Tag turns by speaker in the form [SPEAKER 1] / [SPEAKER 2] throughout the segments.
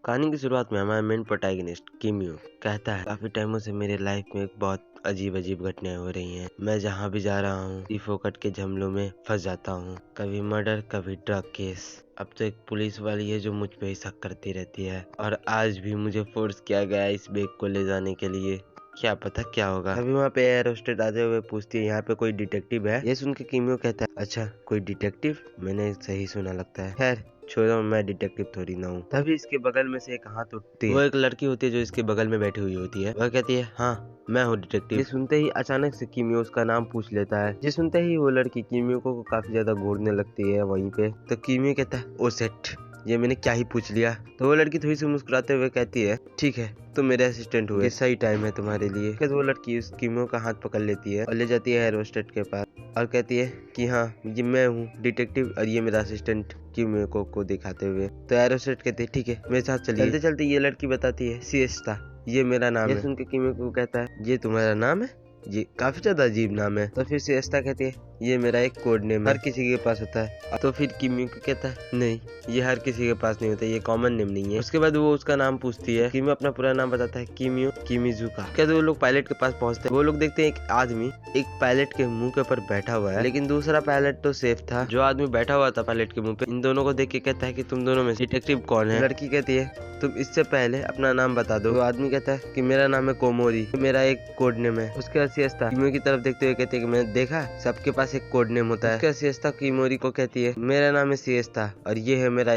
[SPEAKER 1] कहानी की शुरुआत में हमारा मेन प्रोटैगनिस्ट किमियो कहता है, काफी टाइमों से मेरे लाइफ में एक बहुत अजीब अजीब घटनाएं हो रही हैं। मैं जहाँ भी जा रहा हूँ ई फोकट के झमलों में फंस जाता हूँ। कभी मर्डर, कभी ड्रग केस। अब तो एक पुलिस वाली है जो मुझ पे ही शक करती रहती है और आज भी मुझे फोर्स किया गया है इस बैग को ले जाने के लिए। क्या पता क्या होगा। अभी वहाँ पे एयर होस्टेस आते हुए पूछती है, यहाँ पे कोई डिटेक्टिव है? ये सुन के किमियो कहता है, अच्छा कोई डिटेक्टिव? मैंने सही सुना लगता है। खैर छोड़ो, मैं डिटेक्टिव थोड़ी ना हूँ। तभी इसके बगल में से एक हाथ उठती है। वो एक लड़की होती है जो इसके बगल में बैठी हुई होती है। वह कहती है, हाँ मैं हूँ डिटेक्टिव। ये सुनते ही अचानक से किमियो उसका नाम पूछ लेता है। ये सुनते ही वो लड़की किमियो को काफी ज्यादा घूरने लगती है वहीं पे। तो किमियो कहता है, ओ सेट, ये मैंने क्या ही पूछ लिया। तो वो लड़की थोड़ी सी मुस्कुराते हुए कहती है, ठीक है तुम मेरे असिस्टेंट हुए, सही टाइम है तुम्हारे लिए। फिर वो लड़की उस किमियो का हाथ पकड़ लेती है और ले जाती है एयर होस्टेस के पास और कहती है कि हाँ ये मैं हूँ डिटेक्टिव और ये मेरा असिस्टेंट, किमियो को दिखाते हुए। तो एयर होस्टेस कहती है, ठीक है मेरे साथ चलिए। चलते चलते ये लड़की बताती है, सिएस्ता ये मेरा नाम है। सुन के किमियो को कहता है, ये तुम्हारा नाम है? ये काफी ज्यादा अजीब नाम है। तो फिर सिएस्ता कहती है, ये मेरा एक कोड नेम है, हर किसी के पास होता है। तो फिर किमियो को कहता है, नहीं ये हर किसी के पास नहीं होता, ये कॉमन नेम नहीं है। उसके बाद वो उसका नाम पूछती है। किमियो अपना पूरा नाम बताता है, किमियो किमिजुका। कहते वो लोग पायलट के पास पहुंचते हैं। वो लोग देखते हैं एक आदमी एक पायलट के मुंह के ऊपर बैठा हुआ है, लेकिन दूसरा पायलट तो सेफ था। जो आदमी बैठा हुआ था पायलट के मुंह पे, इन दोनों को देख के कहता है कि तुम दोनों में डिटेक्टिव कौन है? लड़की कहती है, तुम इससे पहले अपना नाम बता दो। तो आदमी कहता है कि मेरा नाम है कोमोरी, मेरा एक कोड नेम है। उसके बाद सिएस्ता किमियो की तरफ देखते हुए कहते हैं कि मैंने देखा सबके पास एक कोड नेम होता है। उसके सिएस्ता किमोरी को कहती है, मेरा नाम है सिएस्ता और ये है मेरा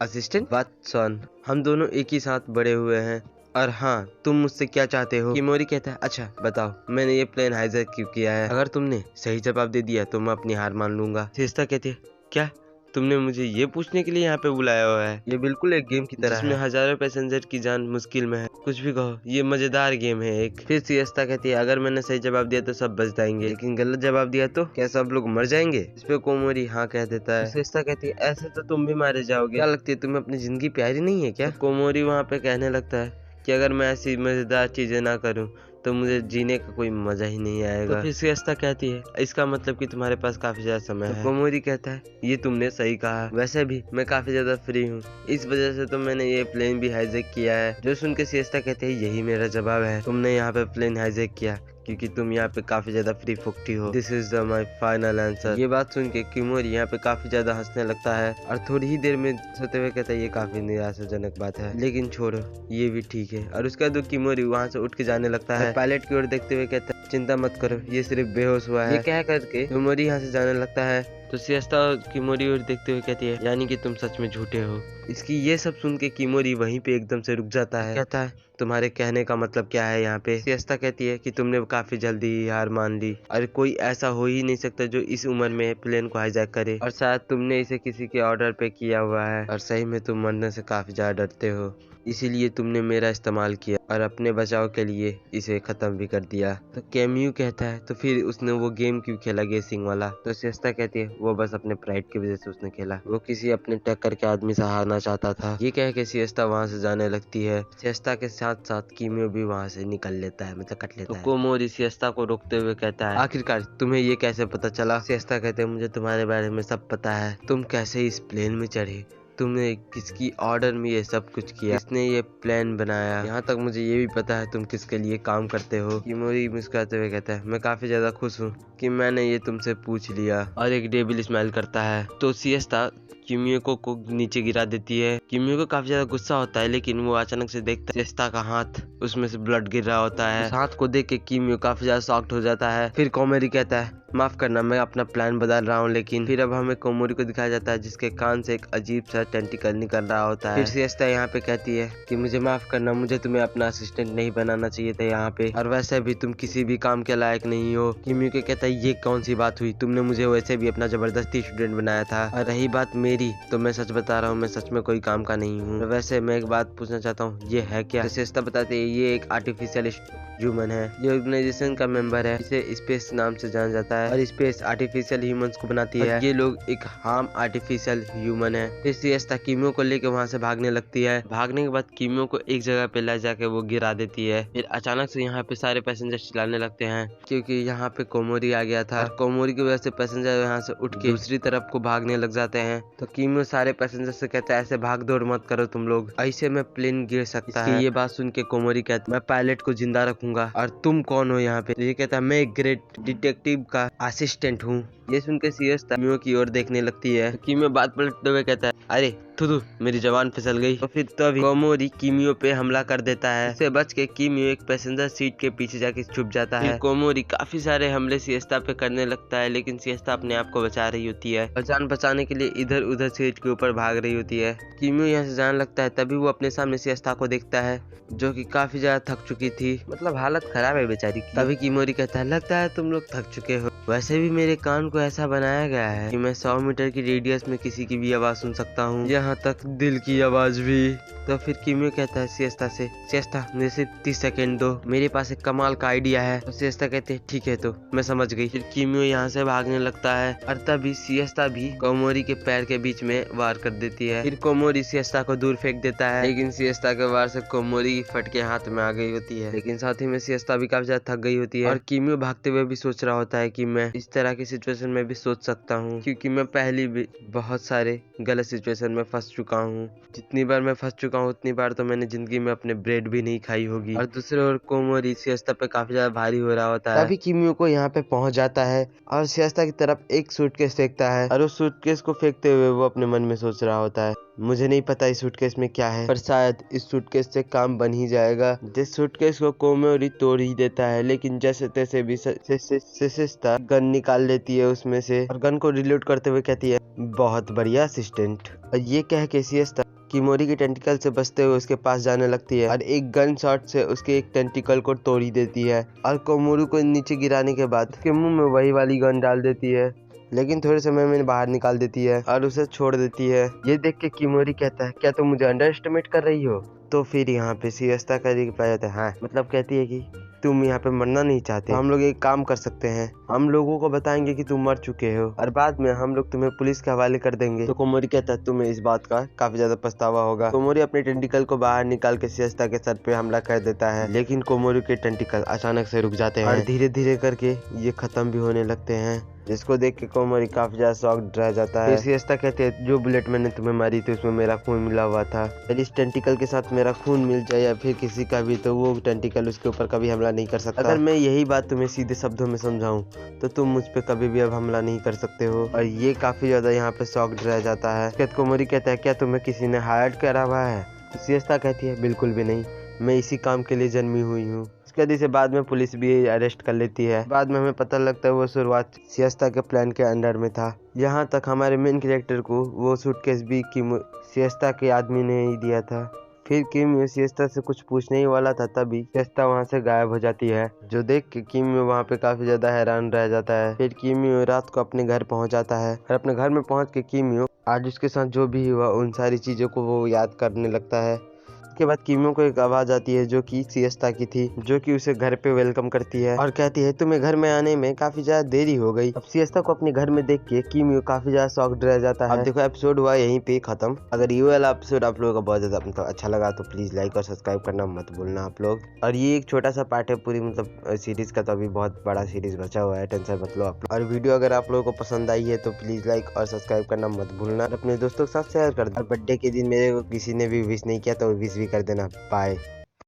[SPEAKER 1] असिस्टेंट वाटसन। हम दोनों एक ही साथ बड़े हुए हैं और हाँ तुम मुझसे क्या चाहते हो? किमोरी कहता है, अच्छा बताओ मैंने ये प्लेन हाईजैक क्यों किया है? अगर तुमने सही जवाब दे दिया तो मैं अपनी हार मान लूंगा। सिएस्ता कहती है, क्या तुमने मुझे ये पूछने के लिए यहाँ पे बुलाया हुआ है? ये बिल्कुल एक गेम की तरह जिसमें हजारों पैसेंजर की जान मुश्किल में है। कुछ भी कहो, ये मजेदार गेम है एक। फिर सिएस्ता कहती है, अगर मैंने सही जवाब दिया तो सब बच जाएंगे, लेकिन गलत जवाब दिया तो क्या सब लोग मर जाएंगे? इस पे कोमोरी हाँ कह देता है। सिएस्ता कहती है, ऐसे तो तुम भी मारे जाओगे। क्या लगती है तुम्हें अपनी जिंदगी प्यारी नहीं है क्या? कोमोरी वहाँ पे कहने लगता है कि अगर मैं ऐसी मजेदार चीजें ना करूँ तो मुझे जीने का कोई मजा ही नहीं आएगा। तो फिर सिएस्ता कहती है, इसका मतलब कि तुम्हारे पास काफी ज्यादा समय है। कोमोरी कहता है, ये तुमने सही कहा, वैसे भी मैं काफी ज्यादा फ्री हूँ, इस वजह से तो मैंने ये प्लेन भी हाईजैक किया है। जो सुन के सिएस्ता कहते हैं, यही मेरा जवाब है, तुमने यहाँ पे प्लेन हाईजैक किया क्योंकि तुम यहाँ पे काफी ज्यादा फ्री फुकटी हो। This is the my final answer. ये बात सुन के किमोरी यहाँ पे काफी ज्यादा हंसने लगता है और थोड़ी ही देर में सोते हुए कहता है, ये काफी निराशाजनक बात है, लेकिन छोड़ो ये भी ठीक है। और उसके बाद किमोरी वहाँ से उठ के जाने लगता है। पायलट की ओर देखते हुए कहता है, चिंता मत करो ये सिर्फ बेहोश हुआ है। ये कह करके किमोरी यहाँ से जाने लगता है। तो सिएस्ता किमोरी ओर देखते हुए कहती है, यानी कि तुम सच में झूठे हो। इसकी ये सब सुन के किमोरी वहीं पे एकदम से रुक जाता है। कहता है, तुम्हारे कहने का मतलब क्या है यहाँ पे? सिएस्ता कहती है कि तुमने काफी जल्दी ही हार मान ली और कोई ऐसा हो ही नहीं सकता जो इस उम्र में प्लेन को हाईजैक करे, और शायद तुमने इसे किसी के ऑर्डर पे किया हुआ है और सही में तुम मरने से काफी ज्यादा डरते हो, इसीलिए तुमने मेरा इस्तेमाल किया और अपने बचाव के लिए इसे खत्म भी कर दिया। तो किमियो कहता है, तो फिर उसने वो गेम क्यों खेला गेसिंग वाला? तो सिएस्ता कहती है, वो बस अपने प्राइड की वजह से उसने खेला, वो किसी अपने टक्कर के आदमी से हारना चाहता था। ये कह के सिएस्ता वहाँ से जाने लगती है। सिएस्ता के साथ साथ किमियो भी वहाँ से निकल लेता है, मतलब कट लेता है। कोमोरी सिएस्ता को रोकते हुए कहता है, आखिरकार तुम्हें ये कैसे पता चला? सिएस्ता कहते हैं, मुझे तुम्हारे बारे में सब पता है, तुम कैसे इस प्लेन में चढ़े, तुमने किसकी ऑर्डर में ये सब कुछ किया, किसने ये प्लान बनाया, यहाँ तक मुझे ये भी पता है तुम किसके लिए काम करते हो। किमोरी मुस्कुराते हुए कहता है, मैं काफी ज्यादा खुश हूँ कि मैंने ये तुमसे पूछ लिया, और एक डेविल स्माइल करता है। तो सिएस्ता किमियो को नीचे गिरा देती है। किमियो को काफी ज्यादा गुस्सा होता है, लेकिन वो अचानक से देखता है सिएस्ता का हाथ, उसमें से ब्लड गिर रहा होता है। उस हाथ को देख के किमियो काफी ज्यादा शॉक्ड हो जाता है। फिर कोमोरी कहता है, माफ करना मैं अपना प्लान बदल रहा हूँ, लेकिन फिर अब हमें कोमोरी को दिखाया जाता है जिसके कान से एक अजीब सा टेंटिकल निकल रहा होता है। फिर सिएस्ता यहाँ पे कहती है कि मुझे माफ करना, मुझे तुम्हें अपना असिस्टेंट नहीं बनाना चाहिए था यहाँ पे, और वैसे भी तुम किसी भी काम के लायक नहीं हो। किमियो को कहता है, ये कौन सी बात हुई, तुमने मुझे वैसे भी अपना जबरदस्ती स्टूडेंट बनाया था, और रही बात मेरी तो मैं सच बता रहा हूँ, मैं सच में कोई काम का नहीं हूँ। वैसे मैं एक बात पूछना चाहता हूँ, ये है क्या? तो सिएस्ता बताते हैं, ये एक आर्टिफिशियल ह्यूमन है, ये ऑर्गेनाइजेशन का मेंबर है, इसे स्पेस नाम से जाना जाता है। है और स्पेस आर्टिफिशियल ह्यूमंस को बनाती है। ये लोग एक हार्म आर्टिफिशियल ह्यूमन है। फिर सिएस्ता कीमियो को लेके वहाँ से भागने लगती है। भागने के बाद कीमियो को एक जगह पे ले जाके वो गिरा देती है। फिर अचानक से यहाँ पे सारे पैसेंजर चिल्लाने लगते हैं क्योंकि यहाँ पे कोमोरी आ गया था। कोमोरी की वजह से पैसेंजर यहाँ से उठ के दूसरी तरफ को भागने लग जाते हैं। तो कीमियो सारे पैसेंजर से कहता है ऐसे भाग दौड़ मत करो तुम लोग, ऐसे में प्लेन गिर सकता है। ये बात सुन के कोमोरी कहता है मैं पायलट को जिंदा रखूंगा और तुम कौन हो यहाँ पे। तो ये कहता है मैं एक ग्रेट डिटेक्टिव का असिस्टेंट हूँ। ये सुन के सिएस्ता कीमियो की ओर देखने लगती है। कीमियो बात पलटते हुए कहता है अरे थू मेरी जवान फिसल गई। तो फिर तभी कोमोरी कीमियो पे हमला कर देता है। उससे बच के कीमियो एक पैसेंजर सीट के पीछे जाके छुप जाता है। कोमोरी काफी सारे हमले सिएस्ता पे करने लगता है लेकिन सिएस्ता अपने आप को बचा रही होती है और जान बचाने के लिए इधर उधर सीट के ऊपर भाग रही होती है। कीमियो यहाँ से जाने लगता है तभी वो अपने सामने सिएस्ता को देखता है जो कि काफी ज्यादा थक चुकी थी, मतलब हालत खराब है बेचारी की। तभी कीमोरी कहता है लगता है तुम लोग थक चुके हो, वैसे भी मेरे कान को ऐसा बनाया गया है कि मैं 100 मीटर की रेडियस में किसी की भी आवाज सुन सकता हूँ, यहाँ तक दिल की आवाज भी। तो फिर कीमियो कहता है सिएस्ता से सिएस्ता मुझे सिर्फ 30 सेकेंड दो, मेरे पास एक कमाल का आइडिया है। तो सिएस्ता कहते हैं ठीक है तो मैं समझ गई। फिर कीमियो यहाँ से भागने लगता है और तभी सिएस्ता भी कोमोरी के पैर के बीच में वार कर देती है। फिर कोमोरी सिएस्ता को दूर फेंक देता है लेकिन सिएस्ता के वार से कोमोरी फट के हाथ में आ गई होती है। लेकिन साथ ही में सिएस्ता भी काफी ज्यादा थक गई होती है और कीमियो भागते हुए भी सोच रहा होता है कि मैं इस तरह की सिचुएशन में भी सोच सकता हूँ क्योंकि मैं पहले भी बहुत सारे गलत सिचुएशन में फंस चुका हूँ। जितनी बार मैं फंस चुका हूँ उतनी बार तो मैंने जिंदगी में अपने ब्रेड भी नहीं खाई होगी। और दूसरे ओर कोमोरी सिएस्ता पे काफी ज्यादा भारी हो रहा होता है। तभी कीमियो को यहाँ पे पहुंच जाता है और सिएस्ता की तरफ एक सूटकेस फेंकता है और उस सूटकेस को फेंकते हुए वो अपने मन में सोच रहा होता है मुझे नहीं पता इस सूटकेस में क्या है पर शायद इस सूटकेस से काम बन ही जाएगा। जिस सूटकेस को कोमोरी तोड़ ही देता है लेकिन जैसे तैसे भी सिएस्ता गन निकाल लेती है उसमें से और गन को रिलोड करते हुए कहती है बहुत बढ़िया असिस्टेंट। और ये कह के सिएस्ता कीमोरी के टेंटिकल से बचते हुए उसके पास जाने लगती है और एक गन शॉट से उसके एक टेंटिकल को तोड़ ही देती है और कोमोरी को नीचे गिराने के बाद उसके मुंह में वही वाली गन डाल देती है लेकिन थोड़े समय में बाहर निकाल देती है और उसे छोड़ देती है। ये देख के कीमोरी कहता है क्या तुम मुझे अंडर एस्टिमेट कर रही हो। तो फिर यहाँ पे सिएस्ता का रिप्लाई आता है हाँ, मतलब कहती है कि तुम यहाँ पे मरना नहीं चाहते, हम लोग एक काम कर सकते हैं, हम लोगों को बताएंगे कि तुम मर चुके हो और बाद में हम लोग तुम्हें पुलिस के हवाले कर देंगे। तो कोमोरी कहता है तुम्हें इस बात का काफी ज्यादा पछतावा होगा। कोमोरी अपने टेंटिकल को बाहर निकाल के सिएस्ता के सर पे हमला कर देता है लेकिन कोमोरी के टेंटिकल अचानक से रुक जाते हैं और धीरे धीरे करके ये खत्म भी होने लगते हैं जिसको देख के कोमोरी काफी ज्यादा शॉक्ड रह जाता है। सिएस्ता कहते हैं जो बुलेट मैंने तुम्हें मारी थी उसमें मेरा खून मिला हुआ था, यदि इस टेंटिकल के साथ मेरा खून मिल जाए या फिर किसी का भी तो वो टेंटिकल उसके ऊपर कभी हमला नहीं कर सकता। अगर मैं यही बात तुम्हें सीधे शब्दों में समझाऊं तो तुम मुझ पे कभी भी अब हमला नहीं कर सकते हो। और ये काफी ज्यादा यहाँ पे शॉक्ड रह जाता है। कोमोरी कहता है क्या तुम्हें किसी ने हायर करा हुआ है। तो सिएस्ता कहती है बिल्कुल भी नहीं, मैं इसी काम के लिए जन्मी हुई हूँ। से बाद में पुलिस भी अरेस्ट कर लेती है। बाद में हमें पता लगता है वो शुरुआत सिएस्ता के प्लान के अंडर में था। यहाँ तक हमारे मेन कैरेक्टर को वो सूटकेस भी सिएस्ता के आदमी ने ही दिया था। फिर कीमियो सिएस्ता से कुछ पूछने ही वाला था तभी सिएस्ता वहाँ से गायब हो जाती है जो देख के कीमियो वहाँ पे काफी ज्यादा हैरान रह जाता है। फिर कीमियो रात को अपने घर पहुँच जाता है और अपने घर में पहुँच के कीमियो आज उसके साथ जो भी हुआ उन सारी चीजों को वो याद करने लगता है। उसके बाद कीमियो को एक आवाज आती है जो कि सिएस्ता की थी जो कि उसे घर पे वेलकम करती है और कहती है तुम्हें घर में आने में काफी ज्यादा देरी हो गई। अब सिएस्ता को अपने घर में देख के कीमियो काफी ज्यादा शॉक्ड रह जाता है। अब देखो एपिसोड हुआ यहीं पे खत्म। अगर ये वाला एपिसोड आप लोगों को बहुत ज्यादा मतलब अच्छा लगा तो प्लीज लाइक और सब्सक्राइब करना मत भूलना आप लोग। और ये एक छोटा सा पार्ट है पूरी मतलब सीरीज का, तो अभी बहुत बड़ा सीरीज बचा हुआ है, टेंशन मत लो आप लोग। और वीडियो अगर आप लोगों को पसंद आई है तो प्लीज लाइक और सब्सक्राइब करना मत भूलना और अपने दोस्तों के साथ शेयर कर दो। और बर्थडे के दिन मेरे को किसी ने भी विश नहीं किया तो विश भी कर देना। बाय।